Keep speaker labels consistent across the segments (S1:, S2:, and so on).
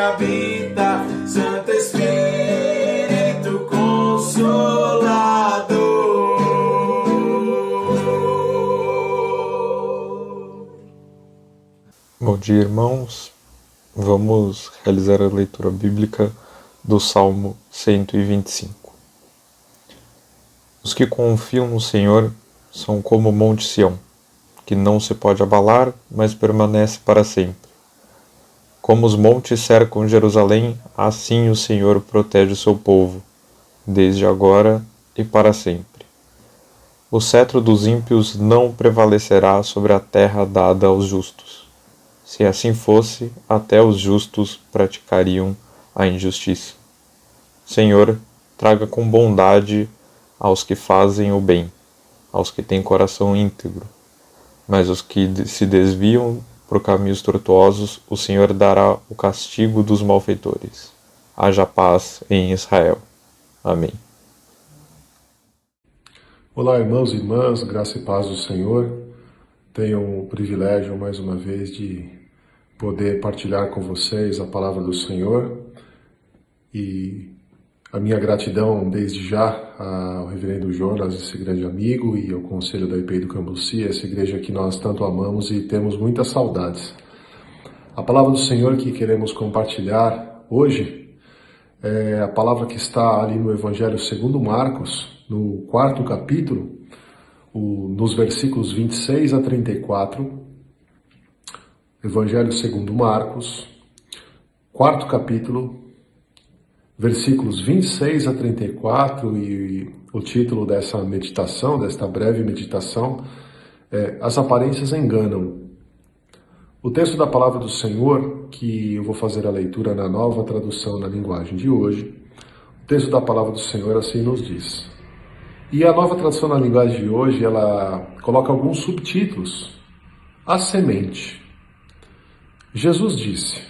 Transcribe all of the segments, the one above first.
S1: habita, Santo Espírito Consolador.
S2: Bom dia, irmãos. Vamos realizar a leitura bíblica do Salmo 125. Os que confiam no Senhor são como o Monte Sião, que não se pode abalar, mas permanece para sempre. Como os montes cercam Jerusalém, assim o Senhor protege o seu povo, desde agora e para sempre. O cetro dos ímpios não prevalecerá sobre a terra dada aos justos. Se assim fosse, até os justos praticariam a injustiça. Senhor, traga com bondade aos que fazem o bem, aos que têm coração íntegro. Mas os que se desviam por caminhos tortuosos, o Senhor dará o castigo dos malfeitores. Haja paz em Israel. Amém.
S3: Olá, irmãos e irmãs, graça e paz do Senhor. Tenho o privilégio, mais uma vez, de poder partilhar com vocês a palavra do Senhor e a minha gratidão desde já ao reverendo Jonas, esse grande amigo, e ao conselho da IPI do Cambuci, essa igreja que nós tanto amamos e temos muitas saudades. A palavra do Senhor que queremos compartilhar hoje é a palavra que está ali no Evangelho segundo Marcos, no 4º capítulo, nos versículos 26 a 34, Evangelho segundo Marcos, 4º capítulo, versículos 26 a 34, e o título dessa meditação, desta breve meditação, é As Aparências Enganam. O texto da palavra do Senhor, que eu vou fazer a leitura na nova tradução na linguagem de hoje, o texto da palavra do Senhor assim nos diz. E a nova tradução na linguagem de hoje, ela coloca alguns subtítulos. A semente. Jesus disse: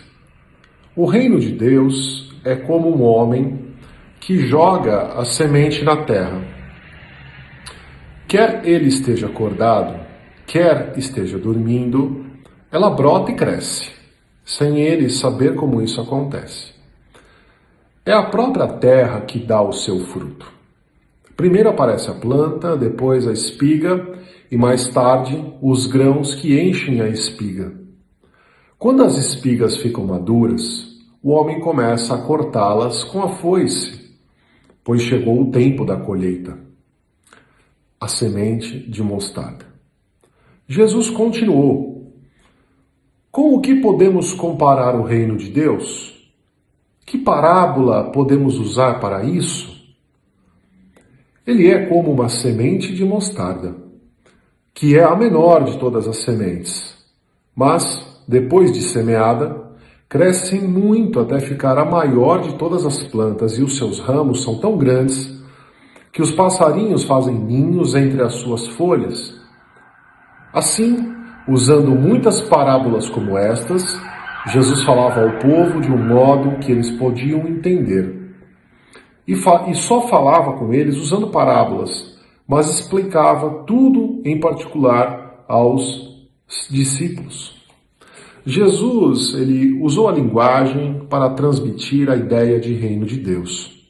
S3: o reino de Deus é como um homem que joga a semente na terra. Quer ele esteja acordado, quer esteja dormindo, ela brota e cresce, sem ele saber como isso acontece. É a própria terra que dá o seu fruto. Primeiro aparece a planta, depois a espiga e mais tarde os grãos que enchem a espiga. Quando as espigas ficam maduras, o homem começa a cortá-las com a foice, pois chegou o tempo da colheita. A semente de mostarda. Jesus continuou: com o que podemos comparar o reino de Deus? Que parábola podemos usar para isso? Ele é como uma semente de mostarda, que é a menor de todas as sementes, mas depois de semeada, cresce muito até ficar a maior de todas as plantas, e os seus ramos são tão grandes que os passarinhos fazem ninhos entre as suas folhas. Assim, usando muitas parábolas como estas, Jesus falava ao povo de um modo que eles podiam entender. E só falava com eles usando parábolas, mas explicava tudo em particular aos discípulos. Jesus, ele usou a linguagem para transmitir a ideia de reino de Deus.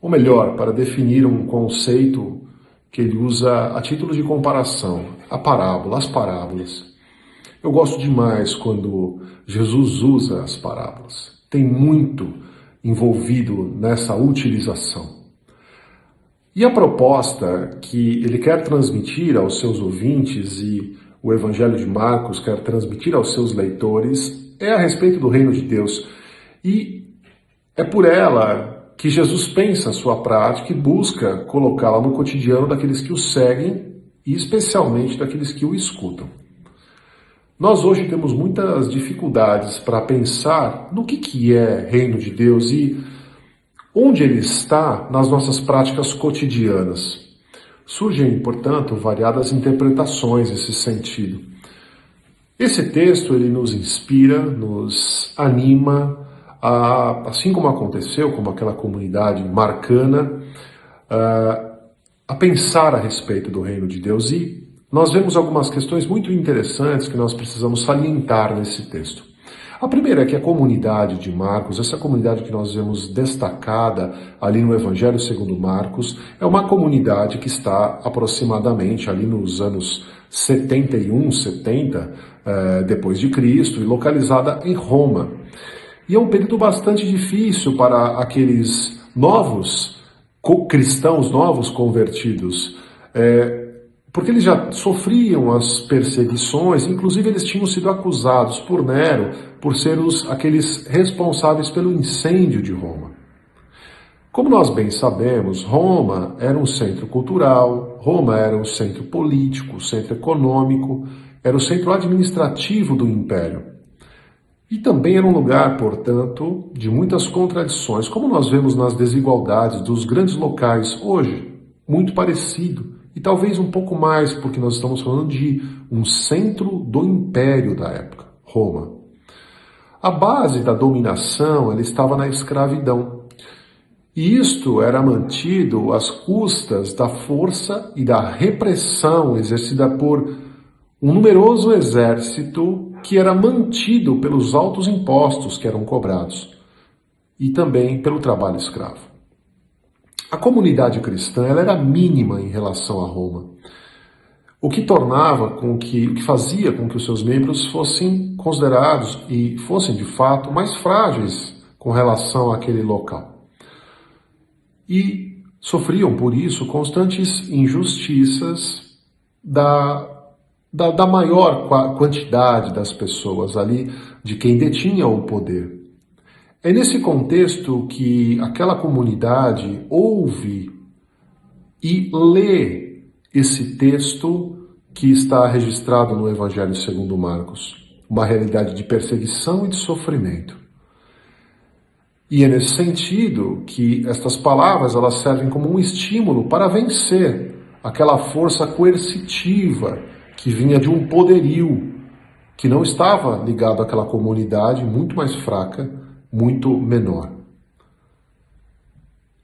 S3: Ou melhor, para definir um conceito que ele usa a título de comparação, a parábola, as parábolas. Eu gosto demais quando Jesus usa as parábolas. Tem muito envolvido nessa utilização. E a proposta que ele quer transmitir aos seus ouvintes e o Evangelho de Marcos quer transmitir aos seus leitores é a respeito do reino de Deus. E é por ela que Jesus pensa a sua prática e busca colocá-la no cotidiano daqueles que o seguem e especialmente daqueles que o escutam. Nós hoje temos muitas dificuldades para pensar no que é reino de Deus e onde ele está nas nossas práticas cotidianas. Surgem, portanto, variadas interpretações nesse sentido. Esse texto ele nos inspira, nos anima, assim como aconteceu, como aquela comunidade marcana, a pensar a respeito do reino de Deus. E nós vemos algumas questões muito interessantes que nós precisamos salientar nesse texto. A primeira é que a comunidade de Marcos, essa comunidade que nós vemos destacada ali no Evangelho segundo Marcos, é uma comunidade que está aproximadamente ali nos anos 71, 70 depois de Cristo e localizada em Roma. E é um período bastante difícil para aqueles novos cristãos, novos convertidos, porque eles já sofriam as perseguições, inclusive eles tinham sido acusados por Nero por ser aqueles responsáveis pelo incêndio de Roma. Como nós bem sabemos, Roma era um centro cultural, Roma era um centro político, centro econômico, era o centro administrativo do império. E também era um lugar, portanto, de muitas contradições, como nós vemos nas desigualdades dos grandes locais hoje, muito parecido. E talvez um pouco mais, porque nós estamos falando de um centro do império da época, Roma. A base da dominação ela estava na escravidão. E isto era mantido às custas da força e da repressão exercida por um numeroso exército que era mantido pelos altos impostos que eram cobrados e também pelo trabalho escravo. A comunidade cristã ela era mínima em relação a Roma, o que fazia com que os seus membros fossem considerados e fossem de fato mais frágeis com relação àquele local. E sofriam por isso constantes injustiças da maior quantidade das pessoas ali, de quem detinha o poder. É nesse contexto que aquela comunidade ouve e lê esse texto que está registrado no Evangelho segundo Marcos, uma realidade de perseguição e de sofrimento. E é nesse sentido que estas palavras elas servem como um estímulo para vencer aquela força coercitiva que vinha de um poderio que não estava ligado àquela comunidade muito mais fraca, muito menor.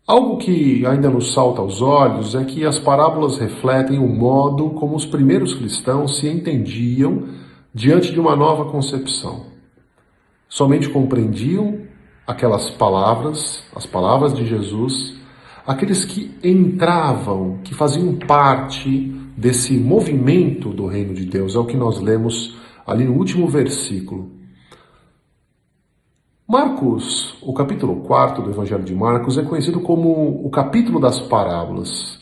S3: Algo que ainda nos salta aos olhos é que as parábolas refletem o modo como os primeiros cristãos se entendiam diante de uma nova concepção. Somente compreendiam aquelas palavras, as palavras de Jesus, aqueles que entravam, que faziam parte desse movimento do reino de Deus. É o que nós lemos ali no último versículo. Marcos, o capítulo 4 do Evangelho de Marcos, é conhecido como o capítulo das parábolas.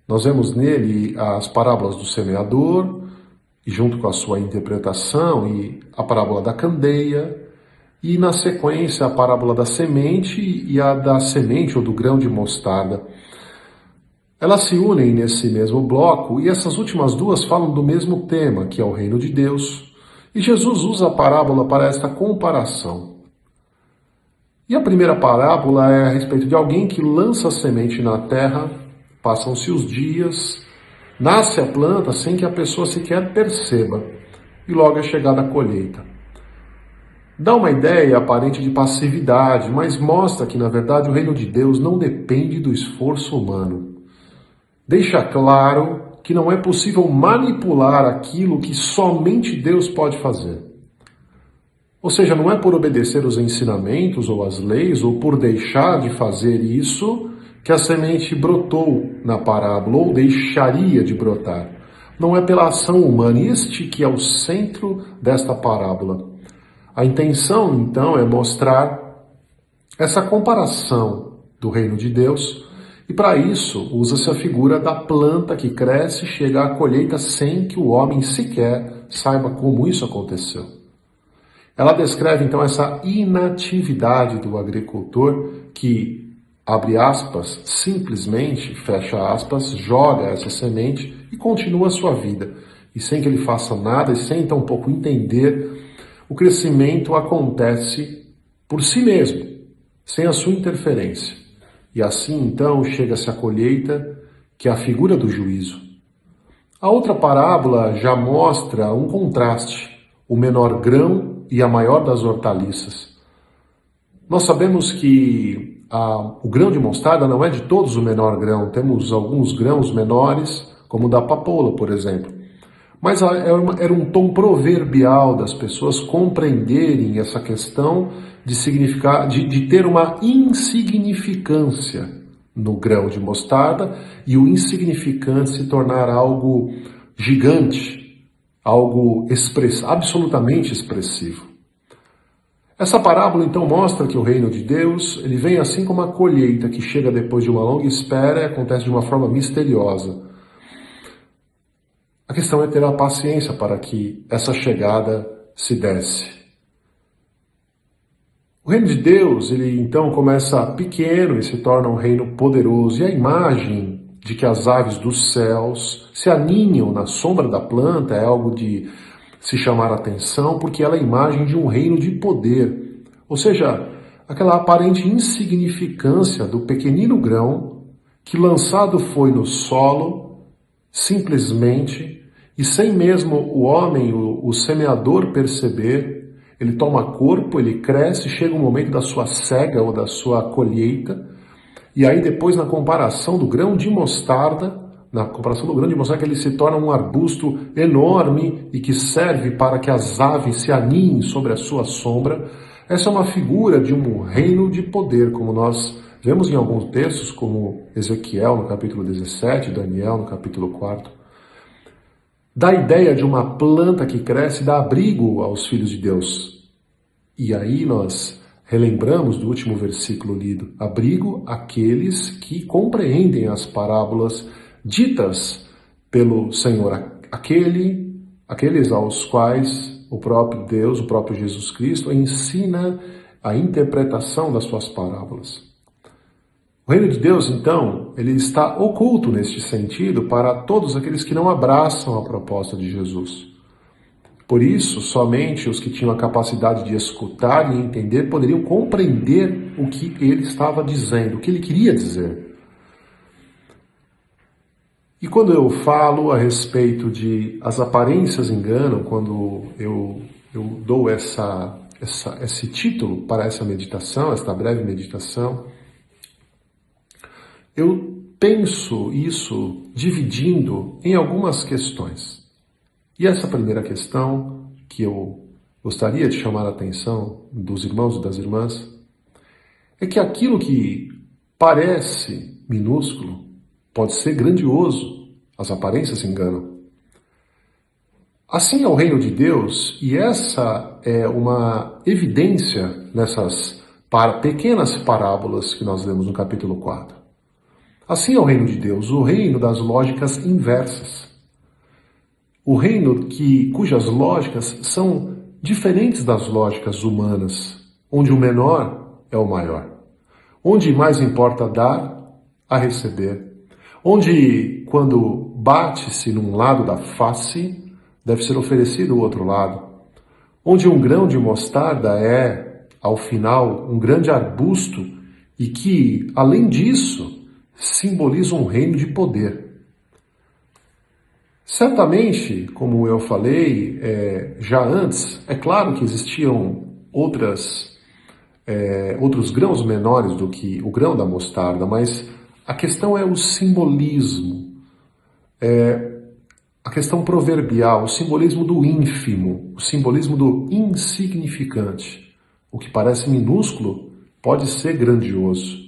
S3: Nós vemos nele as parábolas do semeador, e junto com a sua interpretação, e a parábola da candeia, e na sequência a parábola da semente e a da semente ou do grão de mostarda. Elas se unem nesse mesmo bloco, e essas últimas duas falam do mesmo tema, que é o reino de Deus. E Jesus usa a parábola para esta comparação. E a primeira parábola é a respeito de alguém que lança a semente na terra, passam-se os dias, nasce a planta sem que a pessoa sequer perceba, e logo é chegada a colheita. Dá uma ideia aparente de passividade, mas mostra que, na verdade, o reino de Deus não depende do esforço humano. Deixa claro que não é possível manipular aquilo que somente Deus pode fazer. Ou seja, não é por obedecer os ensinamentos ou as leis, ou por deixar de fazer isso, que a semente brotou na parábola, ou deixaria de brotar. Não é pela ação humana, este que é o centro desta parábola. A intenção, então, é mostrar essa comparação do reino de Deus, e para isso usa-se a figura da planta que cresce e chega à colheita sem que o homem sequer saiba como isso aconteceu. Ela descreve, então, essa inatividade do agricultor que, abre aspas, simplesmente, fecha aspas, joga essa semente e continua a sua vida. E sem que ele faça nada e sem tampouco entender, o crescimento acontece por si mesmo, sem a sua interferência. E assim, então, chega-se à colheita, que é a figura do juízo. A outra parábola já mostra um contraste, o menor grão e a maior das hortaliças. Nós sabemos que o grão de mostarda não é de todos o menor grão. Temos alguns grãos menores, como o da papoula, por exemplo. Mas era um tom proverbial das pessoas compreenderem essa questão de significar, de ter uma insignificância no grão de mostarda e o insignificante se tornar algo gigante, algo absolutamente expressivo. Essa parábola então mostra que o reino de Deus, ele vem assim como a colheita que chega depois de uma longa espera e acontece de uma forma misteriosa. A questão é ter a paciência para que essa chegada se desse. O reino de Deus, ele então começa pequeno e se torna um reino poderoso. E a imagem de que as aves dos céus se aninham na sombra da planta é algo de se chamar a atenção, porque ela é a imagem de um reino de poder. Ou seja, aquela aparente insignificância do pequenino grão que lançado foi no solo, simplesmente, e sem mesmo o homem, o semeador, perceber, ele toma corpo, ele cresce, chega o momento da sua cega ou da sua colheita, e aí depois na comparação do grão de mostarda, que ele se torna um arbusto enorme e que serve para que as aves se aninhem sobre a sua sombra. Essa é uma figura de um reino de poder, como nós vemos em alguns textos, como Ezequiel no capítulo 17, Daniel no capítulo 4. Dá a ideia de uma planta que cresce e dá abrigo aos filhos de Deus. E aí nós relembramos do último versículo lido: abrigo aqueles que compreendem as parábolas ditas pelo Senhor, aqueles aos quais o próprio Deus, o próprio Jesus Cristo, ensina a interpretação das suas parábolas. O reino de Deus, então, ele está oculto neste sentido para todos aqueles que não abraçam a proposta de Jesus. Por isso, somente os que tinham a capacidade de escutar e entender poderiam compreender o que ele estava dizendo, o que ele queria dizer. E quando eu falo a respeito de as aparências enganam, quando eu dou esse título para essa meditação, esta breve meditação, eu penso isso dividindo em algumas questões. E essa primeira questão que eu gostaria de chamar a atenção dos irmãos e das irmãs é que aquilo que parece minúsculo pode ser grandioso, as aparências enganam. Assim é o reino de Deus, e essa é uma evidência nessas pequenas parábolas que nós lemos no capítulo 4. Assim é o reino de Deus, o reino das lógicas inversas. O reino cujas lógicas são diferentes das lógicas humanas, onde o menor é o maior, onde mais importa dar a receber, onde quando bate-se num lado da face, deve ser oferecido o outro lado, onde um grão de mostarda é, ao final, um grande arbusto e que, além disso, simboliza um reino de poder. Certamente, como eu falei já antes, é claro que existiam outros grãos menores do que o grão da mostarda, mas a questão é o simbolismo, a questão proverbial, o simbolismo do ínfimo, o simbolismo do insignificante. O que parece minúsculo pode ser grandioso.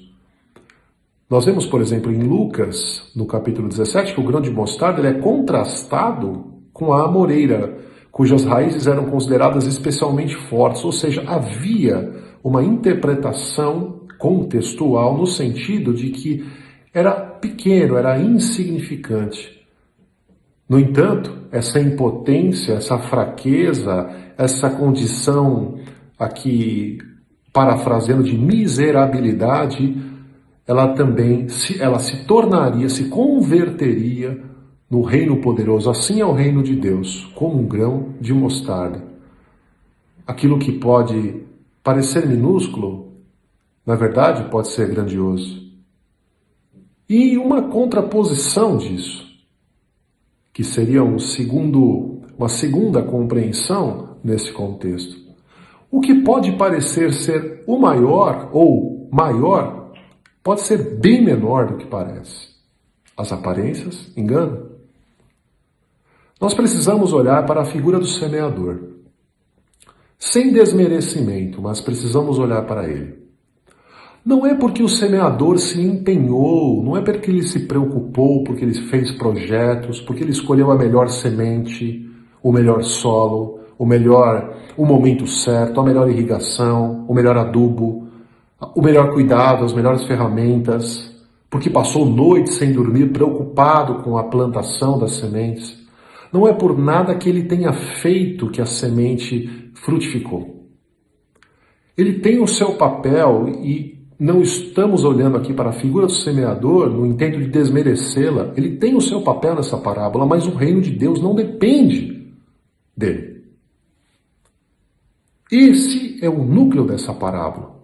S3: Nós vemos, por exemplo, em Lucas, no capítulo 17, que o grão de mostarda ele é contrastado com a amoreira, cujas raízes eram consideradas especialmente fortes, ou seja, havia uma interpretação contextual no sentido de que era pequeno, era insignificante. No entanto, essa impotência, essa fraqueza, essa condição aqui, parafraseando, de miserabilidade, ela se converteria no reino poderoso. Assim é o reino de Deus, como um grão de mostarda. Aquilo que pode parecer minúsculo, na verdade pode ser grandioso. E uma contraposição disso, que seria uma segunda compreensão nesse contexto. O que pode parecer ser o maior ou maior, pode ser bem menor do que parece. As aparências enganam. Nós precisamos olhar para a figura do semeador. Sem desmerecimento, mas precisamos olhar para ele. Não é porque o semeador se empenhou, não é porque ele se preocupou, porque ele fez projetos, porque ele escolheu a melhor semente, o melhor solo, o momento certo, a melhor irrigação, o melhor adubo, o melhor cuidado, as melhores ferramentas, porque passou noite sem dormir, preocupado com a plantação das sementes. Não é por nada que ele tenha feito que a semente frutificou. Ele tem o seu papel e não estamos olhando aqui para a figura do semeador no intento de desmerecê-la. Ele tem o seu papel nessa parábola, mas o reino de Deus não depende dele. Esse é o núcleo dessa parábola.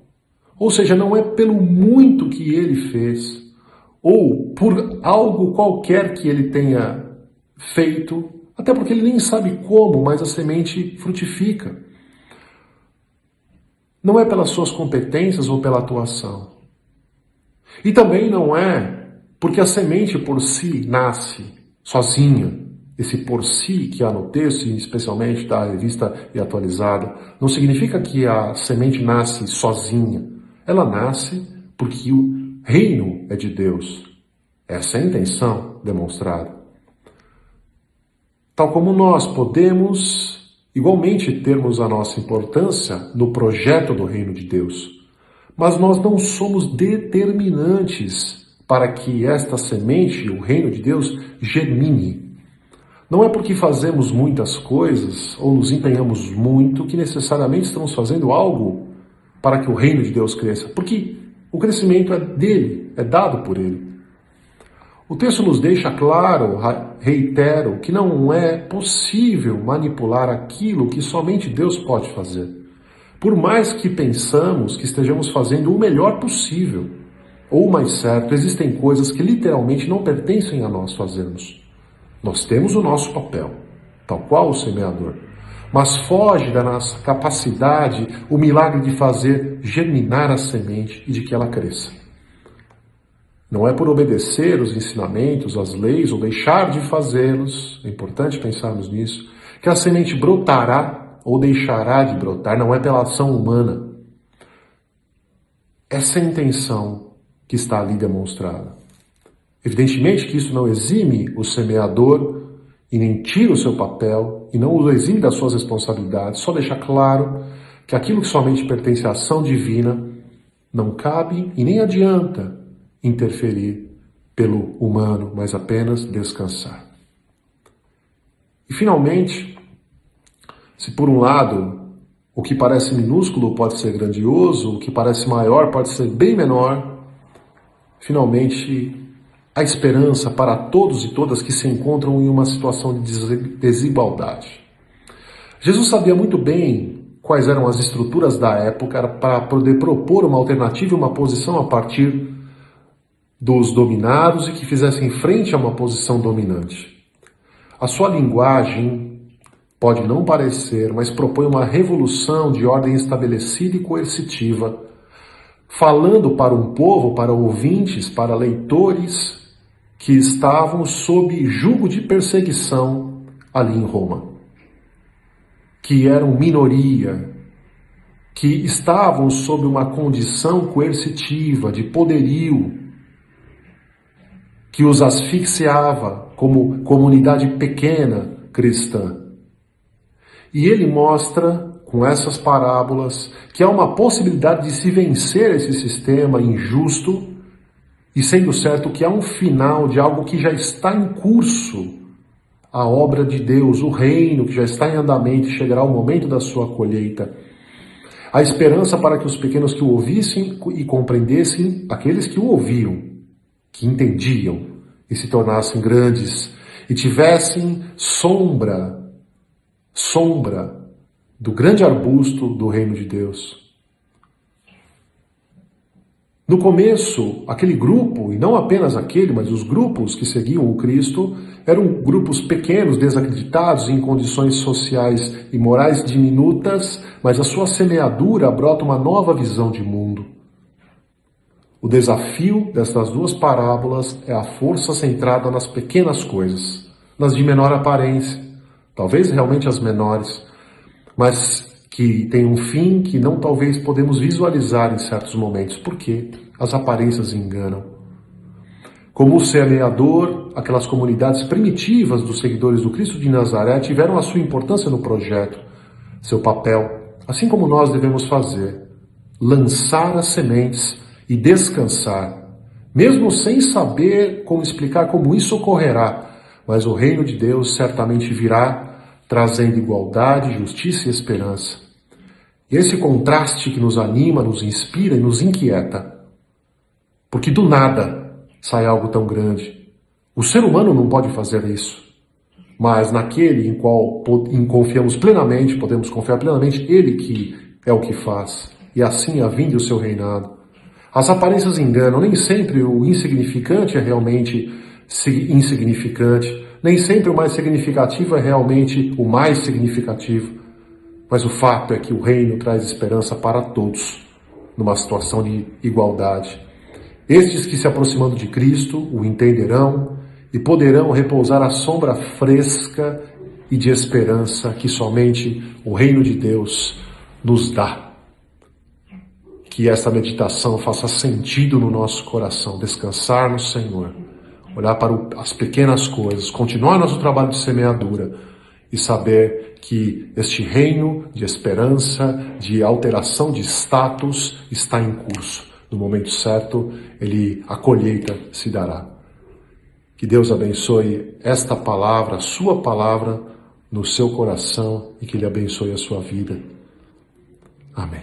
S3: Ou seja, não é pelo muito que ele fez, ou por algo qualquer que ele tenha feito, até porque ele nem sabe como, mas a semente frutifica. Não é pelas suas competências ou pela atuação. E também não é porque a semente por si nasce sozinha. Esse por si que há no texto, especialmente da Revista e Atualizada, não significa que a semente nasce sozinha. Ela nasce porque o reino é de Deus. Essa é a intenção demonstrada. Tal como nós podemos igualmente termos a nossa importância no projeto do reino de Deus, mas nós não somos determinantes para que esta semente, o reino de Deus, germine. Não é porque fazemos muitas coisas ou nos empenhamos muito que necessariamente estamos fazendo algo para que o reino de Deus cresça, porque o crescimento é dele, é dado por ele. O texto nos deixa claro, reitero, que não é possível manipular aquilo que somente Deus pode fazer. Por mais que pensamos que estejamos fazendo o melhor possível, ou mais certo, existem coisas que literalmente não pertencem a nós fazermos. Nós temos o nosso papel, tal qual o semeador, mas foge da nossa capacidade o milagre de fazer germinar a semente e de que ela cresça. Não é por obedecer os ensinamentos, as leis, ou deixar de fazê-los, é importante pensarmos nisso, que a semente brotará ou deixará de brotar, não é pela ação humana. Essa é a intenção que está ali demonstrada. Evidentemente que isso não exime o semeador e nem tira o seu papel e não o exime das suas responsabilidades, só deixa claro que aquilo que somente pertence à ação divina não cabe e nem adianta interferir pelo humano, mas apenas descansar. E finalmente, se por um lado o que parece minúsculo pode ser grandioso, o que parece maior pode ser bem menor, finalmente a esperança para todos e todas que se encontram em uma situação de desigualdade. Jesus sabia muito bem quais eram as estruturas da época para poder propor uma alternativa e uma posição a partir dos dominados e que fizessem frente a uma posição dominante. A sua linguagem pode não parecer, mas propõe uma revolução de ordem estabelecida e coercitiva, falando para um povo, para ouvintes, para leitores que estavam sob jugo de perseguição ali em Roma, que eram minoria, que estavam sob uma condição coercitiva, de poderio, que os asfixiava como comunidade pequena cristã. E ele mostra, com essas parábolas, que há uma possibilidade de se vencer esse sistema injusto e, sendo certo, que há um final de algo que já está em curso, a obra de Deus, o reino que já está em andamento, chegará o momento da sua colheita. A esperança para que os pequenos que o ouvissem e compreendessem, aqueles que o ouviam, que entendiam e se tornassem grandes e tivessem sombra do grande arbusto do reino de Deus. No começo, aquele grupo, e não apenas aquele, mas os grupos que seguiam o Cristo, eram grupos pequenos, desacreditados, em condições sociais e morais diminutas, mas a sua semeadura brota uma nova visão de mundo. O desafio destas duas parábolas é a força centrada nas pequenas coisas. nas de menor aparência, talvez realmente as menores, mas que têm um fim que não talvez podemos visualizar em certos momentos, porque as aparências enganam. Como o semeador, aquelas comunidades primitivas dos seguidores do Cristo de Nazaré tiveram a sua importância no projeto, seu papel, assim como nós devemos fazer, lançar as sementes e descansar, mesmo sem saber como explicar como isso ocorrerá, mas o reino de Deus certamente virá, trazendo igualdade, justiça e esperança. Esse contraste que nos anima, nos inspira e nos inquieta, porque do nada sai algo tão grande. O ser humano não pode fazer isso, mas naquele em qual confiamos plenamente, podemos confiar plenamente, Ele que é o que faz, e assim a vinda do seu reinado. As aparências enganam, nem sempre o insignificante é realmente insignificante, nem sempre o mais significativo é realmente o mais significativo, mas o fato é que o reino traz esperança para todos, numa situação de igualdade. Estes que se aproximando de Cristo o entenderão e poderão repousar à sombra fresca e de esperança que somente o reino de Deus nos dá. Que essa meditação faça sentido no nosso coração, descansar no Senhor, olhar para as pequenas coisas, continuar nosso trabalho de semeadura e saber que este reino de esperança, de alteração de status está em curso. No momento certo, a colheita se dará. Que Deus abençoe esta palavra, a sua palavra, no seu coração e que Ele abençoe a sua vida. Amém.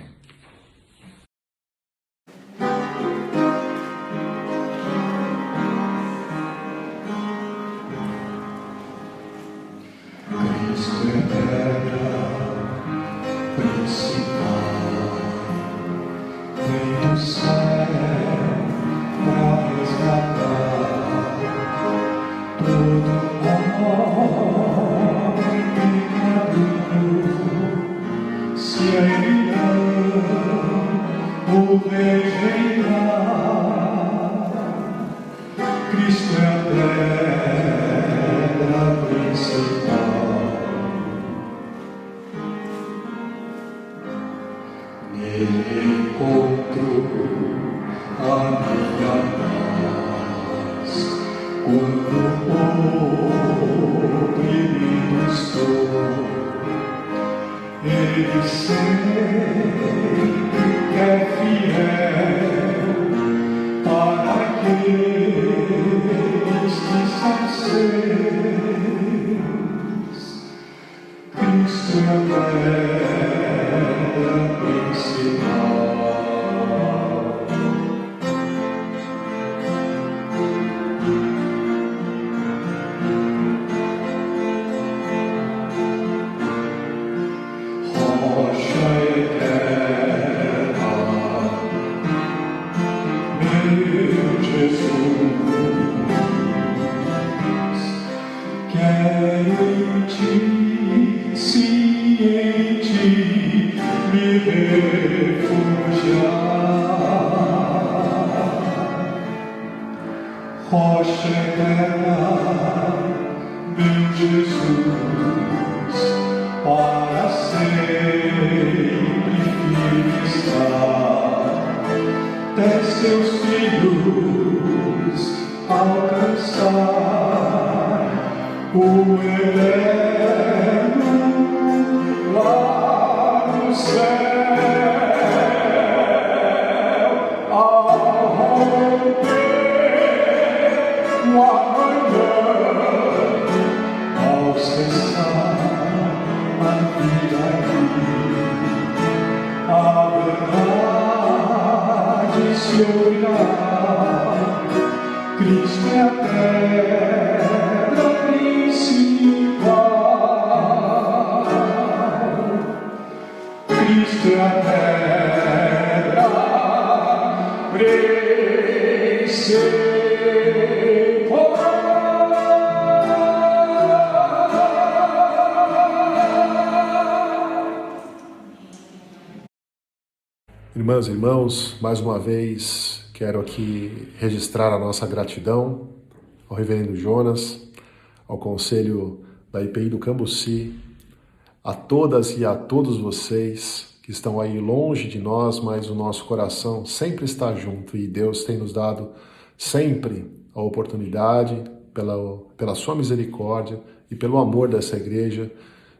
S1: Cristo é pedra principal, vem do céu pra resgatar todo homem pecador. Se Ele não o rejeitar, Cristo é a pedra principal. Nele encontro a minha paz, quando oprimido estou. Ele sempre é fiel para aqueles que são seus. Cristo é a pedra principal. Rocha eterna, meu Jesus, quero em Ti, sim, em Ti me refugiar. Rocha eterna, meu Jesus, para sempre firme estar, até seus filhos alcançar o eterno lá no céu. Ao romper o amanhã, ao cessar a vida aqui, a verdade se ouvirá. Cristo é a pedra principal. Cristo é a pedra principal.
S3: Irmãs e irmãos, mais uma vez quero aqui registrar a nossa gratidão ao Reverendo Jonas, ao Conselho da IPI do Cambuci, a todas e a todos vocês que estão aí longe de nós, mas o nosso coração sempre está junto e Deus tem nos dado sempre a oportunidade, pela sua misericórdia e pelo amor dessa igreja,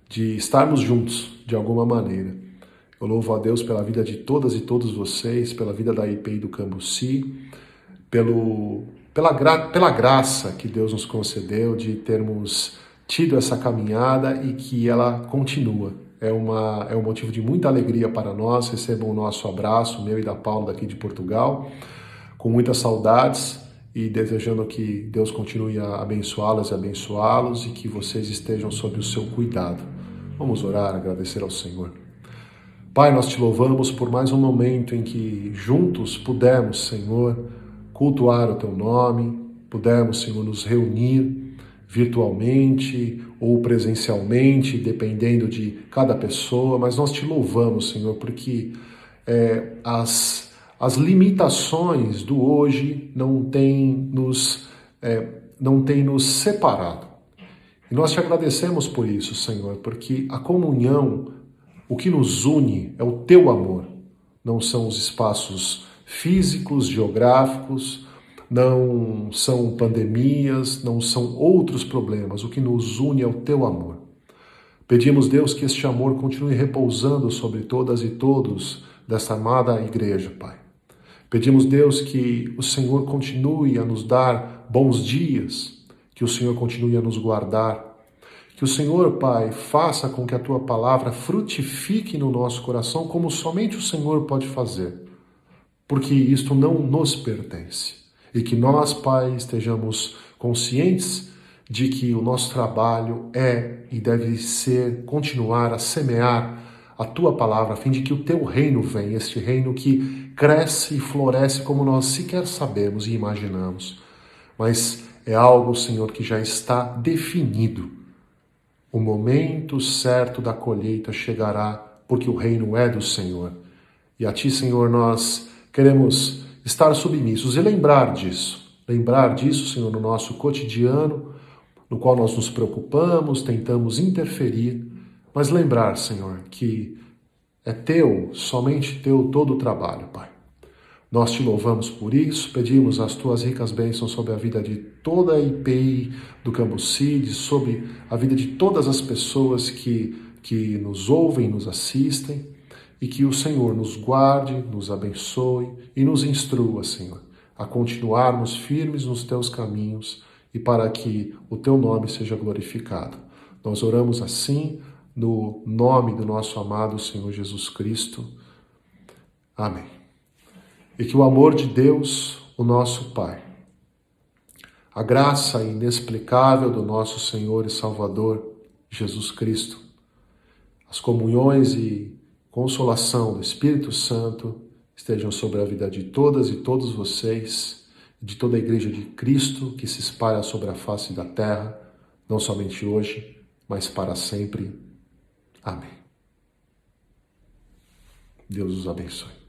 S3: de estarmos juntos de alguma maneira. Eu louvo a Deus pela vida de todas e todos vocês, pela vida da IPI do Cambuci, pela graça que Deus nos concedeu de termos tido essa caminhada e que ela continua. É um motivo de muita alegria para nós. Recebam o nosso abraço, meu e da Paula daqui de Portugal, com muitas saudades e desejando que Deus continue a abençoá-las e abençoá-los e que vocês estejam sob o seu cuidado. Vamos orar, agradecer ao Senhor. Pai, nós te louvamos por mais um momento em que juntos pudemos, Senhor, cultuar o teu nome, pudemos, Senhor, nos reunir virtualmente ou presencialmente, dependendo de cada pessoa, mas nós te louvamos, Senhor, porque as limitações do hoje não têm nos separado. E nós te agradecemos por isso, Senhor, porque a comunhão, o que nos une é o teu amor, não são os espaços físicos, geográficos, não são pandemias, não são outros problemas. O que nos une é o teu amor. Pedimos, Deus, que este amor continue repousando sobre todas e todos desta amada igreja, Pai. Pedimos, Deus, que o Senhor continue a nos dar bons dias, que o Senhor continue a nos guardar, que o Senhor, Pai, faça com que a Tua palavra frutifique no nosso coração como somente o Senhor pode fazer, porque isto não nos pertence. E que nós, Pai, estejamos conscientes de que o nosso trabalho é e deve ser continuar a semear a Tua palavra, a fim de que o Teu reino venha, este reino que cresce e floresce como nós sequer sabemos e imaginamos. Mas é algo, Senhor, que já está definido. O momento certo da colheita chegará, porque o reino é do Senhor. E a Ti, Senhor, nós queremos estar submissos e lembrar disso, Senhor, no nosso cotidiano, no qual nós nos preocupamos, tentamos interferir, mas lembrar, Senhor, que é Teu, somente Teu todo o trabalho, Pai. Nós Te louvamos por isso, pedimos as Tuas ricas bênçãos sobre a vida de toda a IPI do Cambuci, sobre a vida de todas as pessoas que nos ouvem, nos assistem, e que o Senhor nos guarde, nos abençoe e nos instrua, Senhor, a continuarmos firmes nos Teus caminhos e para que o Teu nome seja glorificado. Nós oramos assim no nome do nosso amado Senhor Jesus Cristo. Amém. E que o amor de Deus, o nosso Pai, a graça inexplicável do nosso Senhor e Salvador Jesus Cristo, as comunhões e consolação do Espírito Santo estejam sobre a vida de todas e todos vocês, de toda a Igreja de Cristo que se espalha sobre a face da terra, não somente hoje, mas para sempre. Amém. Deus os abençoe.